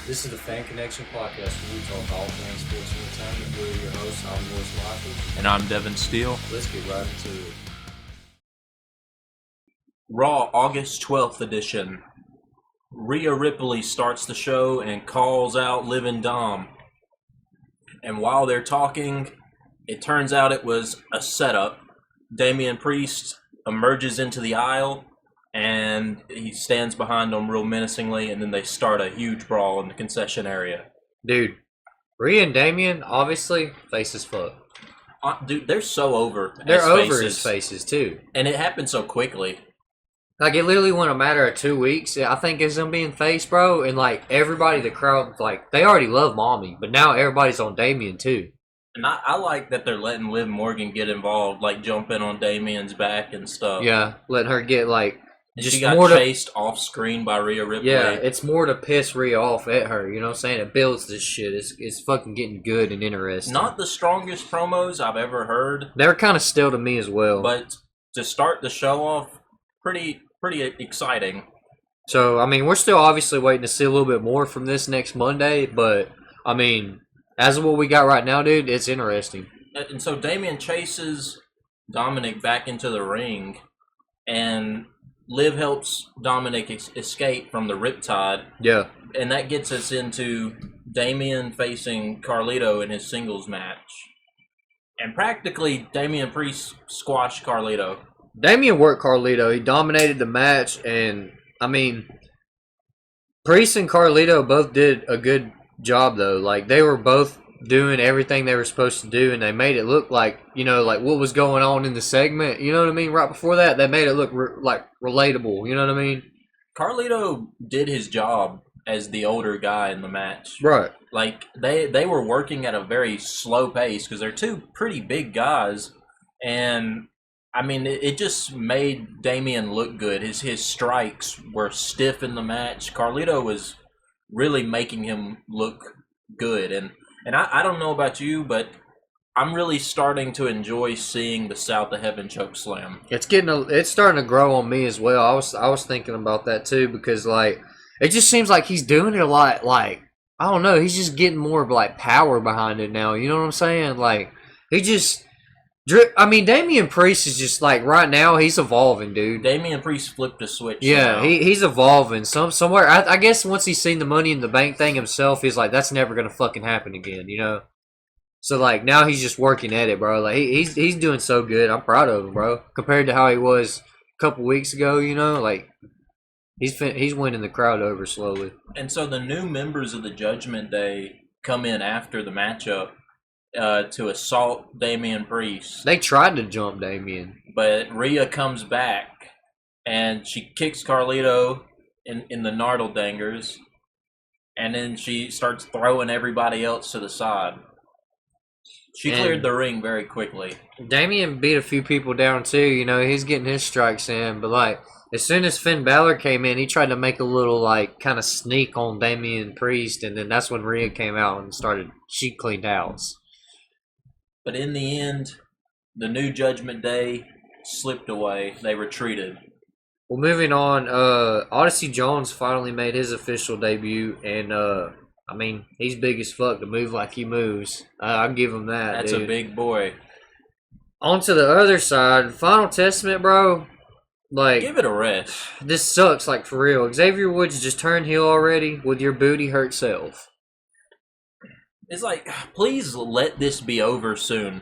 This is the Fan Connection Podcast where we talk all things sports and entertainment. We're your hosts. I'm Morris Michael. And I'm Devin Steele. Let's get right into it. Raw, August 12th edition. Rhea Ripley starts the show and calls out Living Dom. And while they're talking, it turns out it was a setup. Damian Priest emerges into the aisle, and he stands behind them real menacingly, and then they start a huge brawl in the concession area. Dude, Rhea and Damian, obviously, face as fuck. Dude, they're so over. They're over as faces, too. And it happened so quickly. Like, it literally went a matter of 2 weeks. I think it's them being face, bro. And, like, everybody, the crowd, like, they already love Mommy. But now everybody's on Damian, too. And I like that they're letting Liv Morgan get involved, like jumping on Damian's back and stuff. Yeah, letting her get, like, and just she got more chased off screen by Rhea Ripley. Yeah, it's more to piss Rhea off at her. You know what I'm saying? It builds this shit. It's fucking getting good and interesting. Not the strongest promos I've ever heard. They're kind of still to me as well. But to start the show off, pretty exciting. So, I mean, we're still obviously waiting to see a little bit more from this next Monday. But, I mean, as of what we got right now, dude, it's interesting. And so Damian chases Dominic back into the ring, and Liv helps Dominic escape from the Riptide. Yeah. And that gets us into Damian facing Carlito in his singles match. And practically, Damian Priest squashed Carlito. Damian worked Carlito. He dominated the match. And, I mean, Priest and Carlito both did a good job, though. Like, they were both doing everything they were supposed to do, and they made it look like, you know, like what was going on in the segment, you know what I mean, right before that, they made it look like relatable, you know what I mean? Carlito did his job as the older guy in the match. Right. Like, they were working at a very slow pace, because they're two pretty big guys, and, I mean, it just made Damian look good. His strikes were stiff in the match. Carlito was really making him look good, and I don't know about you, but I'm really starting to enjoy seeing the South of Heaven choke slam. It's starting to grow on me as well. I was thinking about that too, because like it just seems like he's doing it a lot. Like, I don't know, he's just getting more of like power behind it now. You know what I'm saying? Like, he just. I mean, Damian Priest is just like right now he's evolving, dude. Damian Priest flipped a switch. Yeah, he's evolving somewhere. I guess once he's seen the Money in the Bank thing himself, he's like, that's never gonna fucking happen again, you know. So like now he's just working at it, bro. Like he's doing so good. I'm proud of him, bro. Compared to how he was a couple weeks ago, you know, like he's winning the crowd over slowly. And so the new members of the Judgment Day come in after the matchup. To assault Damian Priest. They tried to jump Damian. But Rhea comes back, and she kicks Carlito in the Nardle Dangers, and then she starts throwing everybody else to the side. She cleared the ring very quickly. Damian beat a few people down too, you know, he's getting his strikes in, but like, as soon as Finn Balor came in, he tried to make a little, like, kind of sneak on Damian Priest, and then that's when Rhea came out and she cleaned house. But in the end, the new Judgment Day slipped away. They retreated. Well, moving on, Odyssey Jones finally made his official debut, and, I mean, he's big as fuck to move like he moves. I'll give him that, That's dude. a big boy. On to the other side, Final Testament, bro. Like, give it a rest. This sucks, like, for real. Xavier Woods just turned heel already with your booty hurt self. It's like, please let this be over soon.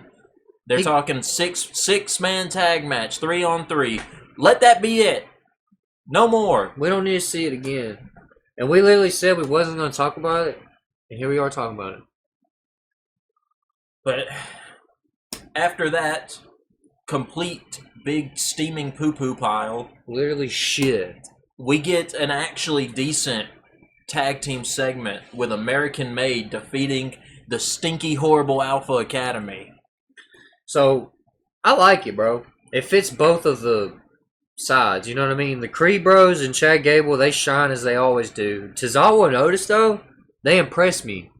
They're talking six-man tag match, 3-on-3. Let that be it. No more. We don't need to see it again. And we literally said we wasn't going to talk about it, and here we are talking about it. But after that complete big steaming poo-poo pile, literally shit, we get an actually decent tag team segment with American Made defeating the stinky, horrible Alpha Academy. So, I like it, bro. It fits both of the sides, you know what I mean? The Creed Bros and Chad Gable, they shine as they always do. Tozawa and Otis, though, they impress me.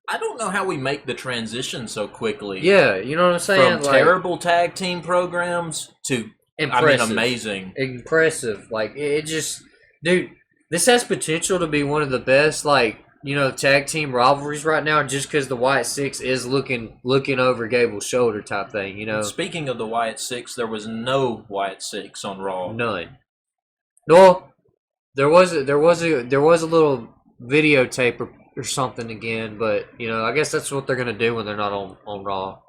I don't know how we make the transition so quickly. Yeah, you know what I'm saying? From terrible tag team programs to, impressive. I mean, amazing. Impressive. Like, it just... Dude, this has potential to be one of the best, like, tag team rivalries right now, just because the Wyatt Six is looking over Gable's shoulder type thing. Speaking of the Wyatt Six, there was no Wyatt Six on Raw. None. No, there was a little videotape or something again, but I guess that's what they're gonna do when they're not on Raw.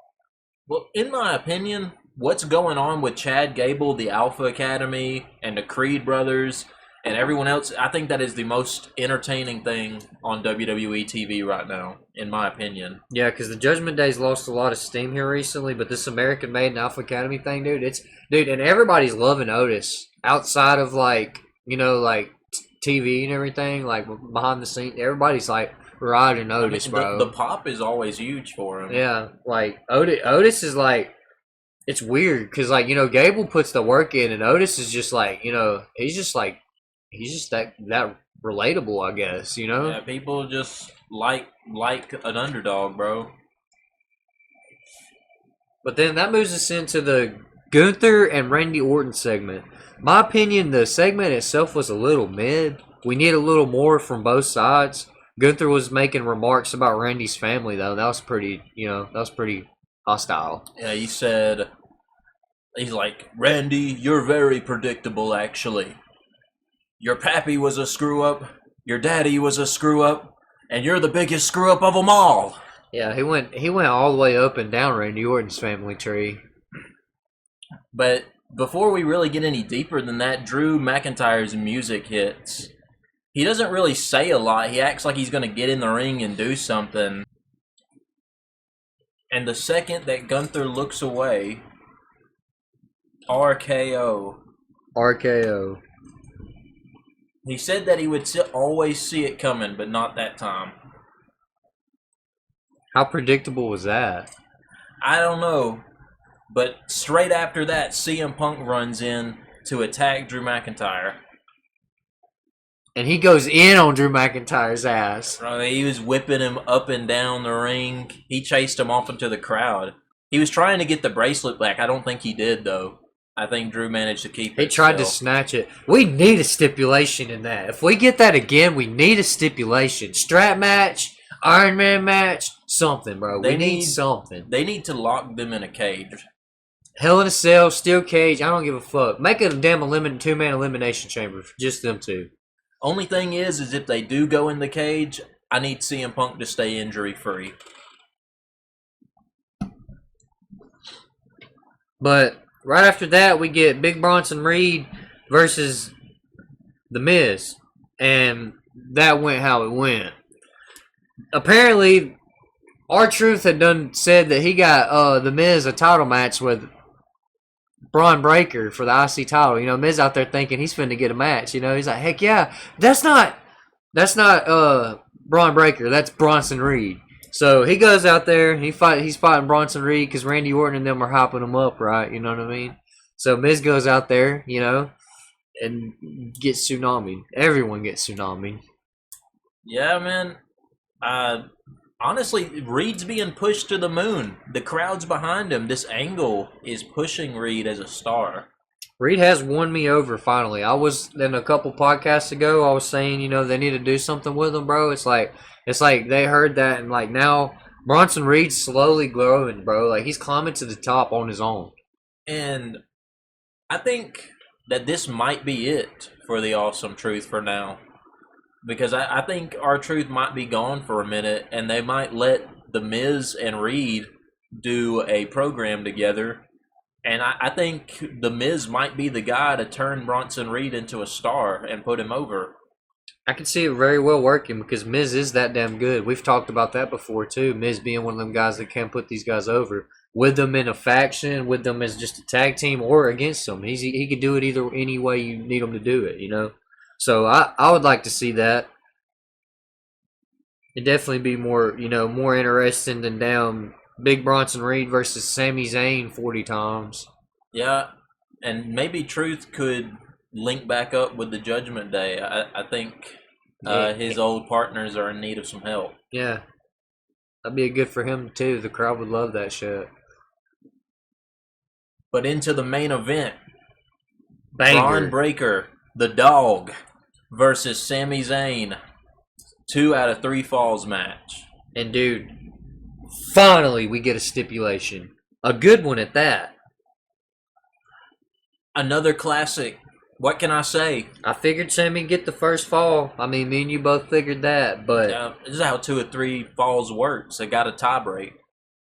Well, in my opinion, what's going on with Chad Gable, the Alpha Academy, and the Creed brothers, and everyone else, I think that is the most entertaining thing on WWE TV right now, in my opinion. Yeah, because the Judgment Day's lost a lot of steam here recently, but this American Made and Alpha Academy thing, dude, and everybody's loving Otis outside of like TV and everything, like behind the scenes. Everybody's like riding Otis, bro. The pop is always huge for him. Yeah, like Otis is like, it's weird because like Gable puts the work in, and Otis is just like he's just that relatable, I guess. Yeah, people just like an underdog, bro. But then that moves us into the Gunther and Randy Orton segment. My opinion, the segment itself was a little mid. We need a little more from both sides. Gunther was making remarks about Randy's family, though. That was pretty hostile. Yeah, he's like, Randy, you're very predictable, actually. Your pappy was a screw-up, your daddy was a screw-up, and you're the biggest screw-up of them all. Yeah, he went all the way up and down Randy Orton's family tree. But before we really get any deeper than that, Drew McIntyre's music hits. He doesn't really say a lot. He acts like he's going to get in the ring and do something. And the second that Gunther looks away, RKO. RKO. He said that he would always see it coming, but not that time. How predictable was that? I don't know. But straight after that, CM Punk runs in to attack Drew McIntyre. And he goes in on Drew McIntyre's ass. He was whipping him up and down the ring. He chased him off into the crowd. He was trying to get the bracelet back. I don't think he did, though. I think Drew managed to keep it. He tried to snatch it. We need a stipulation in that. If we get that again, we need a stipulation. Strap match, Iron Man match, something, bro. We need something. They need to lock them in a cage. Hell in a Cell, steel cage, I don't give a fuck. Make it a damn two-man elimination chamber for just them two. Only thing is if they do go in the cage, I need CM Punk to stay injury-free. But right after that, we get Big Bronson Reed versus The Miz. And that went how it went. Apparently, R-Truth had said that he got The Miz a title match with Braun Breaker for the IC title. Miz out there thinking he's finna get a match. He's like, heck yeah, that's not Braun Breaker, that's Bronson Reed. So he goes out there, he's fighting Bronson Reed because Randy Orton and them are hopping him up, right? You know what I mean? So Miz goes out there, and gets tsunami. Everyone gets tsunami. Yeah, man. Honestly, Reed's being pushed to the moon. The crowd's behind him. This angle is pushing Reed as a star. Reed has won me over finally. I was in a couple podcasts ago. I was saying, they need to do something with him, bro. It's like they heard that, and like now Bronson Reed's slowly growing, bro. Like he's climbing to the top on his own. And I think that this might be it for the Awesome Truth for now. Because I think R-Truth might be gone for a minute, and they might let The Miz and Reed do a program together. And I think The Miz might be the guy to turn Bronson Reed into a star and put him over. I can see it very well working because Miz is that damn good. We've talked about that before, too. Miz being one of them guys that can put these guys over. With them in a faction, with them as just a tag team, or against them. He could do it any way you need him to do it, So I would like to see that. It'd definitely be more interesting than down Big Bronson Reed versus Sami Zayn 40 times. Yeah, and maybe Truth could link back up with the Judgment Day. I think his old partners are in need of some help. Yeah, that'd be good for him too. The crowd would love that shit. But into the main event, Banger. Braun Breaker, the dog, versus Sami Zayn. 2 out of 3 falls match. And dude, finally we get a stipulation. A good one at that. Another classic. What can I say? I figured Sammy'd get the first fall. I mean, me and you both figured that, but This is how 2 or 3 falls works. They got a tie break.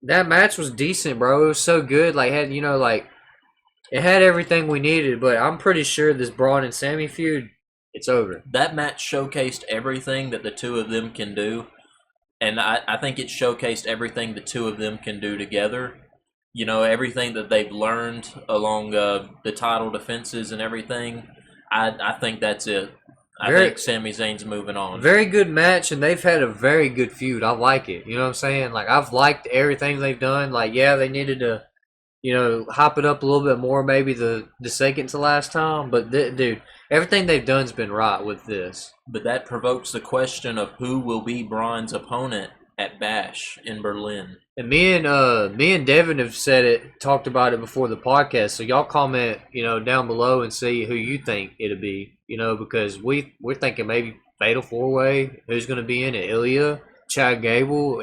that match was decent, bro. It was so good. Like, had it had everything we needed. But I'm pretty sure this Braun and Sammy feud, it's over. That match showcased everything that the 2 of them can do. And I think it showcased everything the 2 of them can do together. You know, everything that they've learned along the title defenses and everything. I think that's it. I think Sami Zayn's moving on. Very good match, and they've had a very good feud. I like it. You know what I'm saying? Like, I've liked everything they've done. Like, yeah, they needed to, hop it up a little bit more maybe the second to last time. But, dude, everything they've done's been right with this. But that provokes the question of who will be Braun's opponent at Bash in Berlin. And me and Devin have talked about it before the podcast. So y'all comment, down below and see who you think it'll be. Because we're thinking maybe Fatal 4-Way. Who's going to be in it? Ilya, Chad Gable,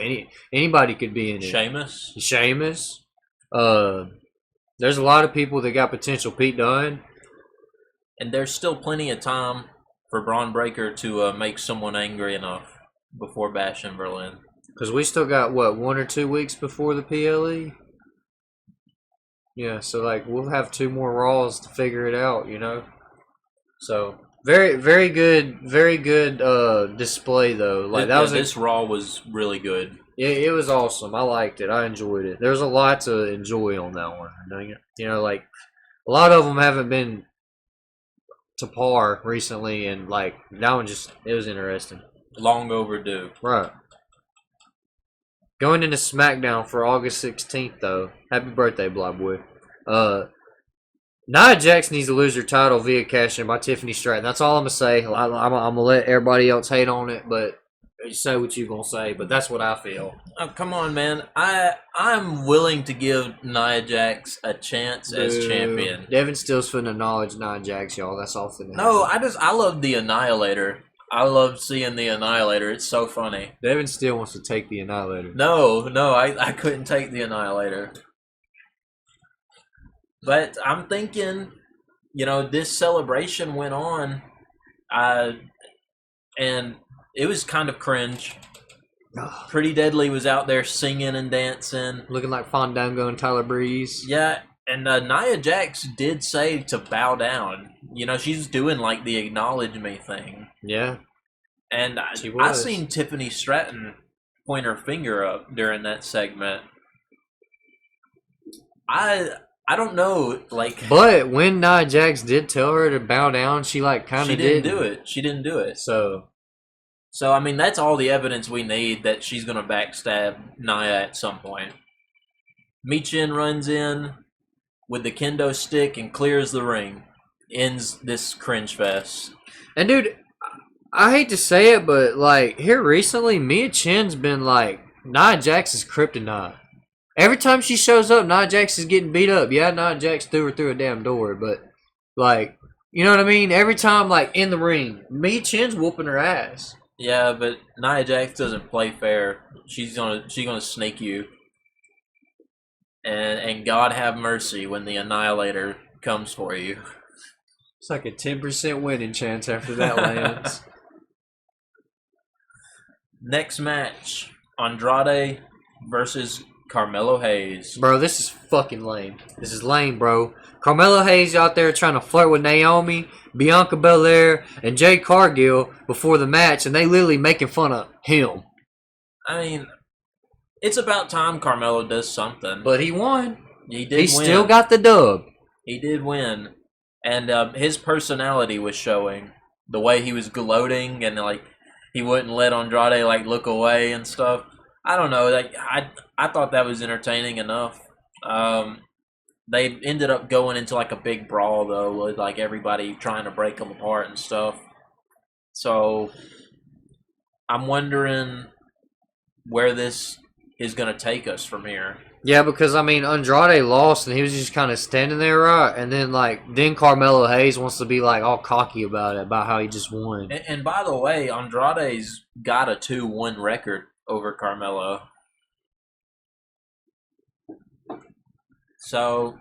anybody could be in it. Sheamus. There's a lot of people that got potential. Pete Dunne. And there's still plenty of time for Braun Breaker to make someone angry enough before Bash in Berlin. Because we still got, 1 or 2 weeks before the PLE? Yeah, so, we'll have 2 more Raws to figure it out, So, very, very good display, though. This Raw was really good. Yeah, it was awesome. I liked it. I enjoyed it. There's a lot to enjoy on that one. A lot of them haven't been to par recently, and, that one it was interesting. Long overdue. Right. Going into Smackdown for August 16th, though. Happy birthday, Block Boy. Nia Jax needs to lose her title via cash-in by Tiffany Stratton. That's all I'm going to say. I'm going to let everybody else hate on it, but say what you're going to say. But that's what I feel. Oh, come on, man. I'm willing to give Nia Jax a chance as champion. Devin Still's finna acknowledge Nia Jax, y'all. That's all finna No, I love the Annihilator. I love seeing the Annihilator. It's so funny. Devin still wants to take the Annihilator. No, I couldn't take the Annihilator. But I'm thinking, this celebration went on, and it was kind of cringe. Pretty Deadly was out there singing and dancing. Looking like Fandango and Tyler Breeze. Yeah, and Nia Jax did say to bow down. She's doing the acknowledge me thing. Yeah. And I seen Tiffany Stratton point her finger up during that segment. I don't know, But when Nia Jax did tell her to bow down, she kind of did. She didn't do it. So I mean, that's all the evidence we need that she's gonna backstab Nia at some point. Michin runs in with the kendo stick and clears the ring. Ends this cringe fest. And dude, I hate to say it, but here recently, Mia Chin's been Nia Jax's kryptonite. Every time she shows up, Nia Jax is getting beat up. Yeah, Nia Jax threw her through a damn door, but you know what I mean? Every time in the ring, Mia Chin's whooping her ass. Yeah, but Nia Jax doesn't play fair. She's gonna sneak you. And God have mercy when the Annihilator comes for you. It's like a 10% winning chance after that lands. Next match, Andrade versus Carmelo Hayes. Bro, this is fucking lame. This is lame, bro. Carmelo Hayes out there trying to flirt with Naomi, Bianca Belair, and Jade Cargill before the match, and they literally making fun of him. I mean, it's about time Carmelo does something. But he won. He did win. Still got the dub. He did win. And his personality was showing. The way he was gloating and he wouldn't let Andrade look away and stuff. I don't know. I thought that was entertaining enough. They ended up going into a big brawl though, with everybody trying to break them apart and stuff. So I'm wondering where this is going to take us from here. Yeah, because I mean Andrade lost and he was just kind of standing there, right? And then Carmelo Hayes wants to be like all cocky about it, about how he just won. And by the way, Andrade's got a 2-1 record over Carmelo. So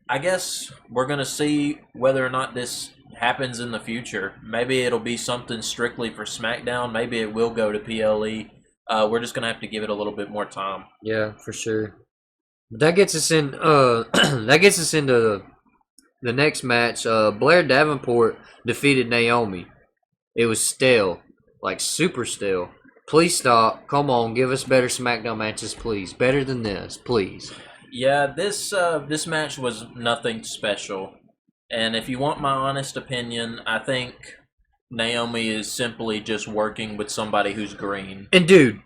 I guess we're going to see whether or not this happens in the future. Maybe it'll be something strictly for SmackDown. Maybe it will go to PLE. We're just going to have to give it a little bit more time. Yeah, for sure. But that gets us in. That gets us into the next match. Blair Davenport defeated Naomi. It was stale, like super stale. Please stop. Come on, give us better SmackDown matches, please. Better than this, please. Yeah, this match was nothing special. And if you want my honest opinion, I think Naomi is simply just working with somebody who's green. And dude,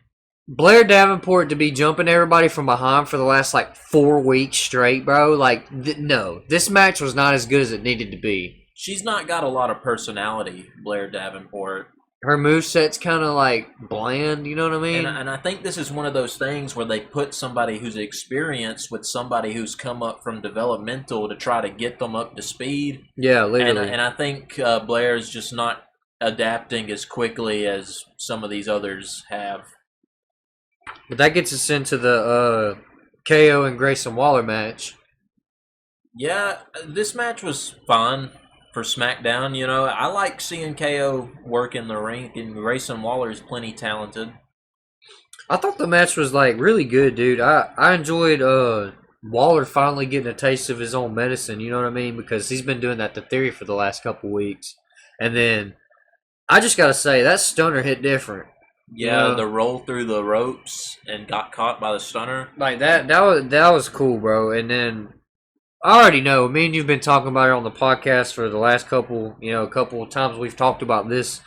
Blair Davenport to be jumping everybody from behind for the last 4 weeks straight, bro. No, this match was not as good as it needed to be. She's not got a lot of personality, Blair Davenport. Her moveset's kind of bland, you know what I mean? And I think this is one of those things where they put somebody who's experienced with somebody who's come up from developmental to try to get them up to speed. Yeah, literally. And I think Blair's just not adapting as quickly as some of these others have. But that gets us into the KO and Grayson Waller match. Yeah, this match was fun for SmackDown. You know, I like seeing KO work in the ring, and Grayson Waller is plenty talented. I thought the match was really good, dude. I enjoyed Waller finally getting a taste of his own medicine, you know what I mean? Because he's been doing that to Theory for the last couple weeks. And then I just gotta say that stunner hit different. Yeah, You know? the roll through the ropes and got caught by the stunner. That was cool, bro. And then I already know, me and you've been talking about it on the podcast for the last couple of times we've talked about this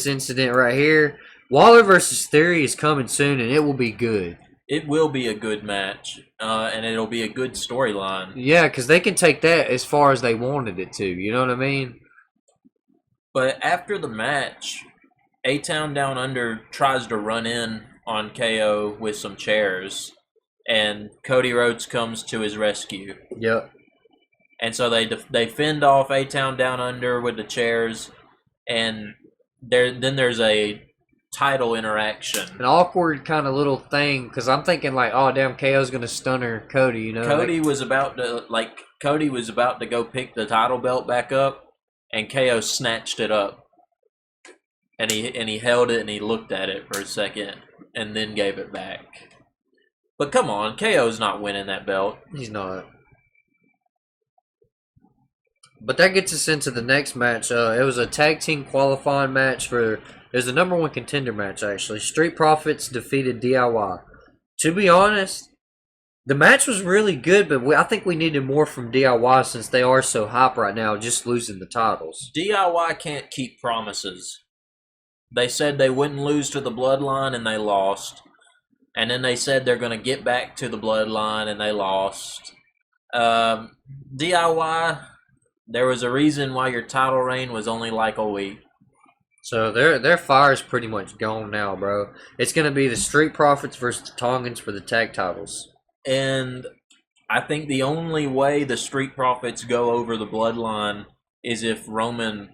incident right here. Waller versus Theory is coming soon, and it will be good. It will be a good match, and it'll be a good storyline. Yeah, because they can take that as far as they wanted it to. You know what I mean? But after the match, A-Town Down Under tries to run in on KO with some chairs, and Cody Rhodes comes to his rescue. Yep. And so they fend off A-Town Down Under with the chairs, and there's a title interaction. An awkward kind of little thing, because I'm thinking oh damn, KO's gonna stunner Cody. You know, Cody was about to go pick the title belt back up, and KO snatched it up, and he held it and he looked at it for a second, and then gave it back. But come on, KO's not winning that belt. He's not. But that gets us into the next match. It was a tag team qualifying match it was the number 1 contender match, actually. Street Profits defeated DIY. To be honest, the match was really good, but I think we needed more from DIY since they are so hype right now, just losing the titles. DIY can't keep promises. They said they wouldn't lose to the Bloodline, and they lost. And then they said they're going to get back to the Bloodline, and they lost. DIY, there was a reason why your title reign was only a week. So their fire's pretty much gone now, bro. It's going to be the Street Profits versus the Tongans for the tag titles. And I think the only way the Street Profits go over the Bloodline is if Roman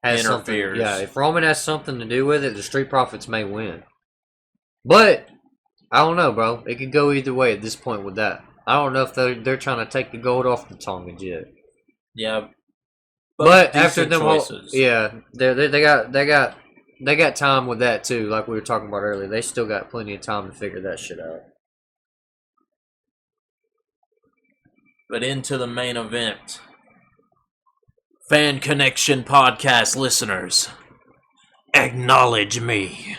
interferes. Yeah, if Roman has something to do with it, the Street Profits may win. But I don't know, bro. It could go either way at this point with that. I don't know if they're trying to take the gold off the Tongans yet. Yeah. But after them, choices. they got time with that too. Like we were talking about earlier, they still got plenty of time to figure that shit out. But into the main event, Fan Connection podcast listeners, acknowledge me.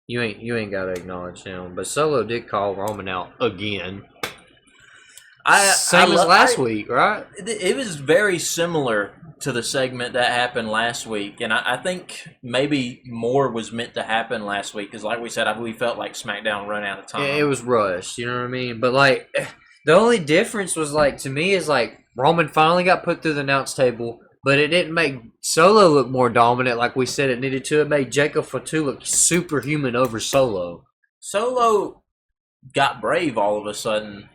You ain't got to acknowledge him. But Solo did call Roman out again. Same as last week, right? It was very similar to the segment that happened last week, and I think maybe more was meant to happen last week because, like we said, we felt like SmackDown ran out of time. Yeah, it was rushed, you know what I mean? But the only difference was to me is Roman finally got put through the announce table, but it didn't make Solo look more dominant like we said it needed to. It made Jacob Fatu look superhuman over Solo. Solo got brave all of a sudden.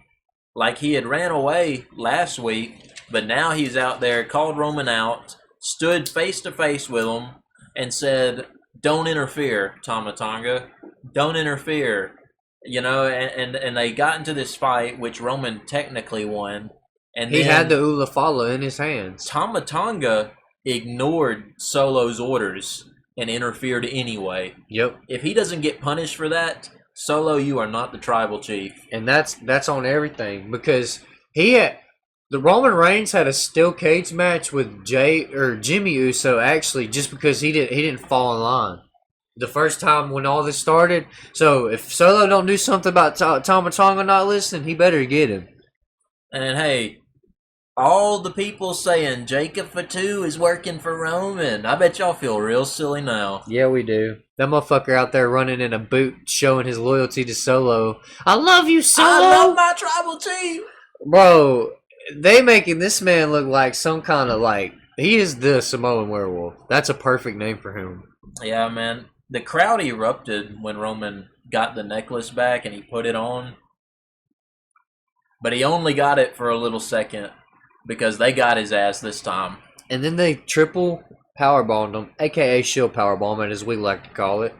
Like he had ran away last week, but now he's out there, called Roman out, stood face to face with him, and said, "Don't interfere, Tama Tonga. Don't interfere." You know, and they got into this fight, which Roman technically won. And He then had the Ulafala in his hands. Tama Tonga ignored Solo's orders and interfered anyway. Yep. If he doesn't get punished for that, Solo, you are not the tribal chief. And that's on everything because the Roman Reigns had a steel cage match with Jimmy Uso actually just because he didn't fall in line the first time when all this started. So if Solo don't do something about Tama Tonga not listening, he better get him. And hey, all the people saying Jacob Fatu is working for Roman, I bet y'all feel real silly now. Yeah, we do. That motherfucker out there running in a boot showing his loyalty to Solo. I love you, Solo! I love my tribal chief! Bro, they making this man look like some kind of he is the Samoan werewolf. That's a perfect name for him. Yeah, man. The crowd erupted when Roman got the necklace back and he put it on. But he only got it for a little second because they got his ass this time. And then they triple powerbombed him, a.k.a. shield powerbombing, as we like to call it,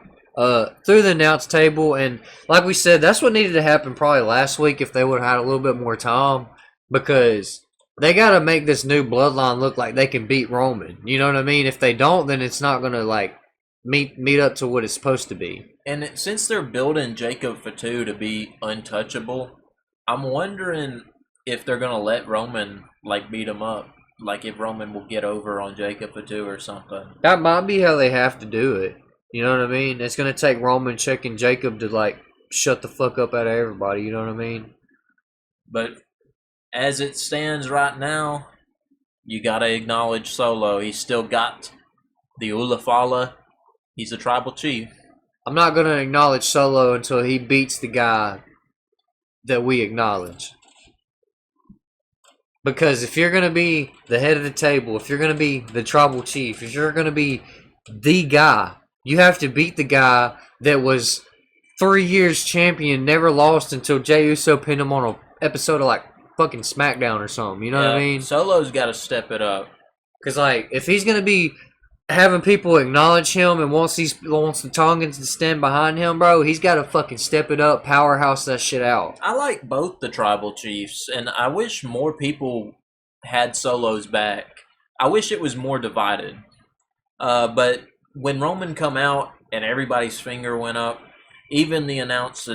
through the announce table. And like we said, that's what needed to happen probably last week if they would have had a little bit more time because they got to make this new bloodline look like they can beat Roman. You know what I mean? If they don't, then it's not going to meet up to what it's supposed to be. And since they're building Jacob Fatu to be untouchable, I'm wondering if they're going to let Roman beat him up. Like if Roman will get over on Jacob Fatu or something. That might be how they have to do it. You know what I mean? It's going to take Roman checking Jacob to shut the fuck up out of everybody. You know what I mean? But as it stands right now, you got to acknowledge Solo. He's still got the Ulafala. He's a tribal chief. I'm not going to acknowledge Solo until he beats the guy that we acknowledge. Because if you're going to be the head of the table, if you're going to be the tribal chief, if you're going to be the guy, you have to beat the guy that was 3 years champion, never lost until Jey Uso pinned him on an episode of fucking Smackdown or something. You know what I mean? Solo's got to step it up. Because if he's going to be having people acknowledge him and wants the Tongans to stand behind him, bro, he's got to fucking step it up, powerhouse that shit out. I like both the tribal chiefs, and I wish more people had Solo's back. I wish it was more divided. But when Roman come out and everybody's finger went up, even the announce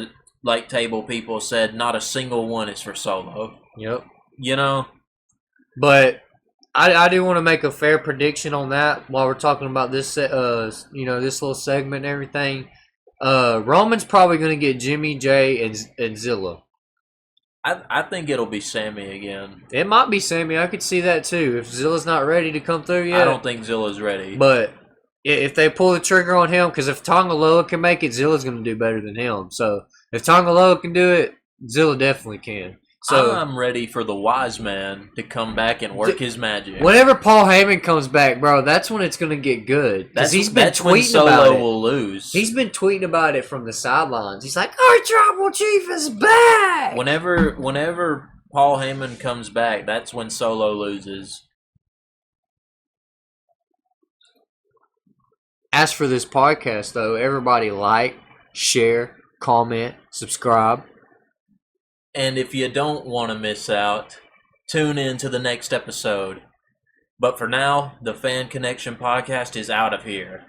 table people said not a single one is for Solo. Yep. You know? But I do want to make a fair prediction on that while we're talking about this, this little segment and everything. Roman's probably going to get Jimmy, Jay, and Zilla. I think it'll be Sammy again. It might be Sammy. I could see that too. If Zilla's not ready to come through yet. I don't think Zilla's ready. But if they pull the trigger on him, because if Tongaloa can make it, Zilla's going to do better than him. So if Tongaloa can do it, Zilla definitely can. So I'm ready for the wise man to come back and work his magic. Whenever Paul Heyman comes back, bro, that's when it's going to get good. Because he's been tweeting when Solo about it. will lose. He's been tweeting about it from the sidelines. He's like, our tribal chief is back! Whenever Paul Heyman comes back, that's when Solo loses. As for this podcast, though, everybody share, comment, subscribe. And if you don't want to miss out, tune in to the next episode. But for now, the Fan Connection podcast is out of here.